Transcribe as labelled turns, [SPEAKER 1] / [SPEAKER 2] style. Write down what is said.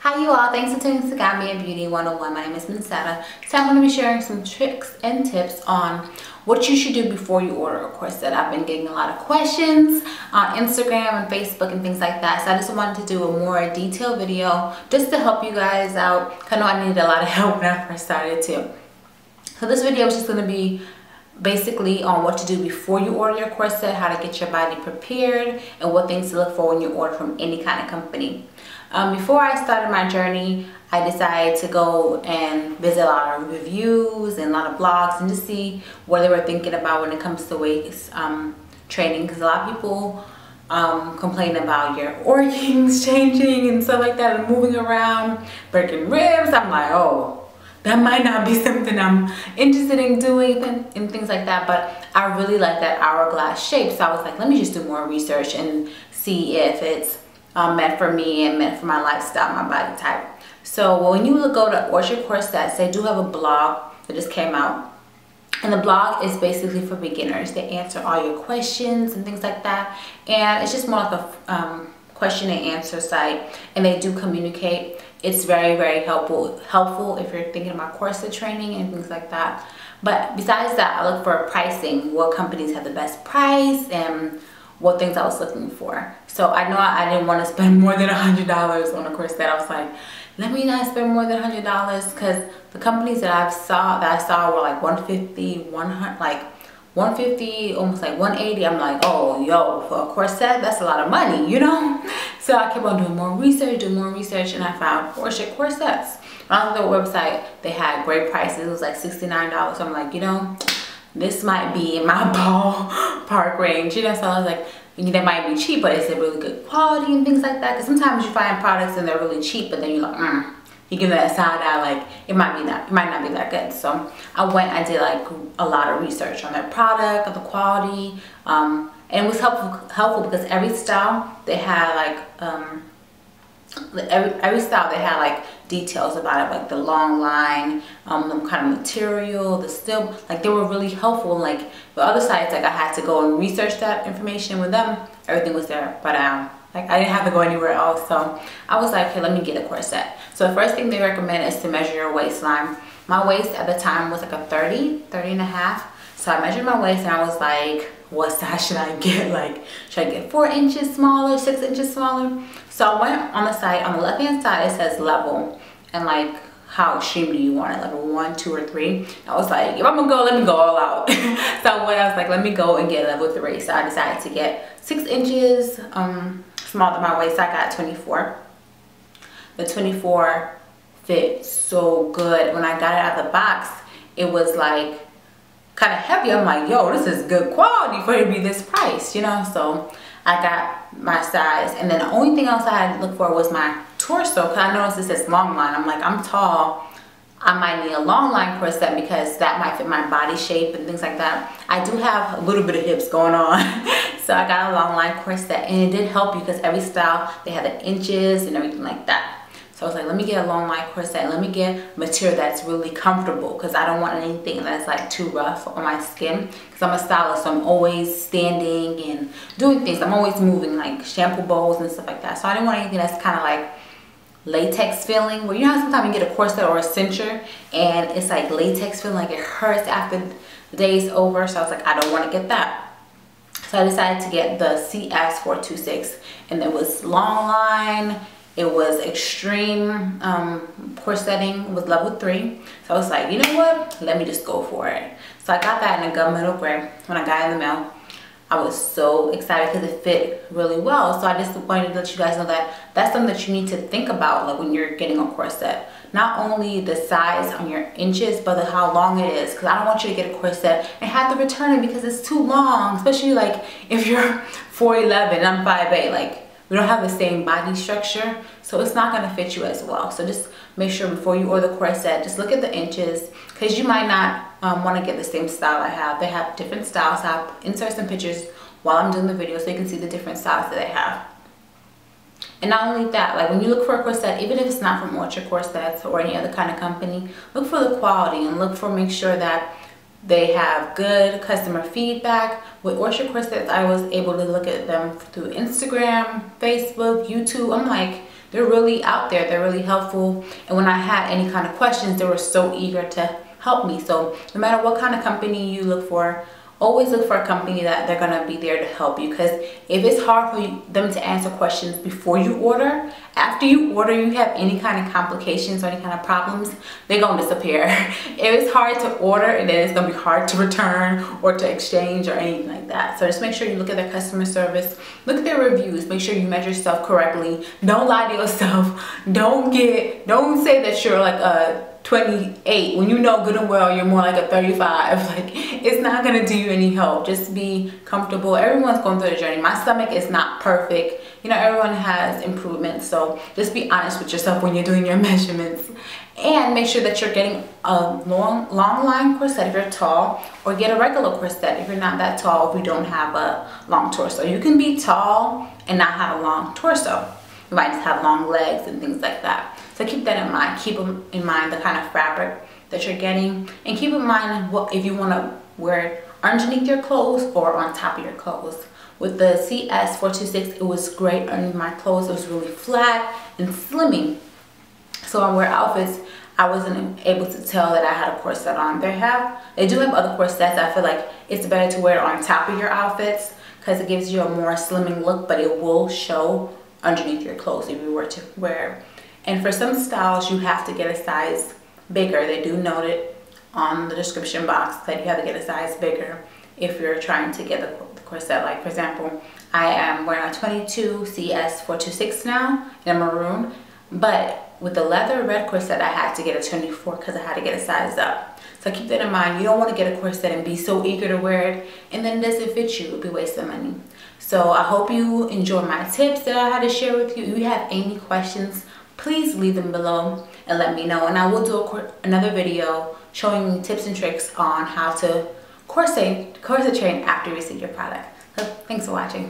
[SPEAKER 1] Hi you all, thanks for tuning to Got Me a Beauty 101. My name is Satin. So I'm going to be sharing some tricks and tips on what you should do before you order a corset. I've been getting a lot of questions on Instagram and Facebook and things like that. So I just wanted to do a more detailed video just to help you guys out. I know I needed a lot of help when I first started too. So this video is just going to be basically on what to do before you order your corset, how to get your body prepared, and what things to look for when you order from any kind of company. Before I started my journey, I decided to go and visit a lot of reviews and a lot of blogs and just see what they were thinking about when it comes to waist training, because a lot of people complain about your organs changing and stuff like that and moving around, breaking ribs. I'm like, oh, that might not be something I'm interested in doing and things like that, but I really like that hourglass shape. So I was like, let me just do more research and see if it's meant for me and meant for my lifestyle, my body type. So when you go to Orchard Corset, they do have a blog that just came out. And the blog is basically for beginners. They answer all your questions and things like that. And it's just more like a question and answer site. And they do communicate. It's very, very helpful if you're thinking about corset training and things like that. But besides that, I look for pricing, what companies have the best price and what things I was looking for. So I know I didn't want to spend more than $100 on a corset. I was like, let me not spend more than $100, because the companies that I saw were like 150, 100, like 150, almost like 180. I'm like, oh, yo, for a corset, that's a lot of money, you know? So I kept on doing more research, and I found Orchard Corsets. On their website, they had great prices. It was like $69. So I'm like, you know, this might be in my ballpark range, you know? So I was like, they might be cheap, but is it really good quality and things like that? Because sometimes you find products and they're really cheap, but then you're like, you give that side eye, like it might not be that good. So I did like a lot of research on their product, on the quality, and it was helpful because every style they had like every style they had like details about it, like the long line, the kind of material, the still, like they were really helpful. Like the other sites, like I had to go and research that information. With them, everything was there, but like I didn't have to go anywhere else. So I was like, okay, let me get a corset. So the first thing they recommend is to measure your waistline. My waist at the time was like a 30 and a half. So I measured my waist and I was like, what size should I get? Like, should I get 4 inches smaller, 6 inches smaller? So I went on the site, on the left hand side it says level, and like how extreme do you want it, level 1, 2, or 3. I was like, if I'm gonna go, let me go all out. So I was like, let me go and get level 3. So I decided to get 6 inches smaller than my waist. I got 24. The 24 fit so good. When I got it out of the box, it was like kind of heavy. I'm like, yo, this is good quality for it to be this price, you know? So I got my size, and then the only thing else I had to look for was my torso, because I noticed this says long line. I'm like, I'm tall, I might need a long line corset because that might fit my body shape and things like that. I do have a little bit of hips going on. So I got a long line corset, and it did help you because every style, they had the inches and everything like that. So I was like, let me get a long line corset, and let me get material that's really comfortable, because I don't want anything that's like too rough on my skin, because I'm a stylist, so I'm always standing and doing things. I'm always moving, like shampoo bowls and stuff like that. So I didn't want anything that's kind of like latex feeling, where you know how sometimes you get a corset or a cincher and it's like latex feeling, like it hurts after the day is over. So I was like, I don't want to get that. So I decided to get the CS426, and it was long line. It was extreme corseting, with level 3. So I was like, you know what? Let me just go for it. So I got that in a gunmetal gray. When I got it in the mail, I was so excited because it fit really well. So I just wanted to let you guys know that that's something that you need to think about, like when you're getting a corset. Not only the size on your inches, but how long it is. Because I don't want you to get a corset and have to return it because it's too long. Especially like if you're 4'11" and I'm 5'8", like we don't have the same body structure, so it's not going to fit you as well. So just make sure before you order the corset, just look at the inches, because you might not want to get the same style I have. They have different styles. I'll insert some pictures while I'm doing the video so you can see the different styles that they have. And not only that, like when you look for a corset, even if it's not from Orchard Corsets or any other kind of company, look for the quality and make sure that they have good customer feedback. With Orchard Corsets, I was able to look at them through Instagram, Facebook, YouTube. I'm like, they're really out there, they're really helpful, and when I had any kind of questions, they were so eager to help me. So no matter what kind of company you look for, always look for a company that they're gonna be there to help you, because if it's hard for them to answer questions before you order, after you order, you have any kind of complications or any kind of problems, they're gonna disappear. If it's hard to order, and then it's gonna be hard to return or to exchange or anything like that. So just make sure you look at their customer service, look at their reviews, make sure you measure yourself correctly. Don't lie to yourself. Don't say that you're like a 28 when you know good and well you're more like a 35. Like, it's not gonna do you any help. Just be comfortable. Everyone's going through the journey. My stomach is not perfect, you know, everyone has improvements. So just be honest with yourself when you're doing your measurements, and make sure that you're getting a long line corset if you're tall, or get a regular corset if you're not that tall, if you don't have a long torso. You can be tall and not have a long torso. You might just have long legs and things like that. So keep that in mind. Keep in mind the kind of fabric that you're getting, and keep in mind what if you want to wear it underneath your clothes or on top of your clothes. With the CS426, it was great underneath my clothes. It was really flat and slimming. So I wear outfits, I wasn't able to tell that I had a corset on. They do have other corsets. I feel like it's better to wear it on top of your outfits because it gives you a more slimming look, but it will show underneath your clothes if you were to wear. And for some styles, you have to get a size bigger. They do note it on the description box that you have to get a size bigger if you're trying to get the corset. Like, for example, I am wearing a 22 CS426 now in maroon, but with the leather red corset, I had to get a 24 because I had to get a size up. So keep that in mind. You don't want to get a corset and be so eager to wear it, and then it doesn't fit you. It'll be wasting money. So I hope you enjoy my tips that I had to share with you. If you have any questions, please leave them below and let me know, and I will do another video showing you tips and tricks on how to corset train after you receive your product. So thanks for watching.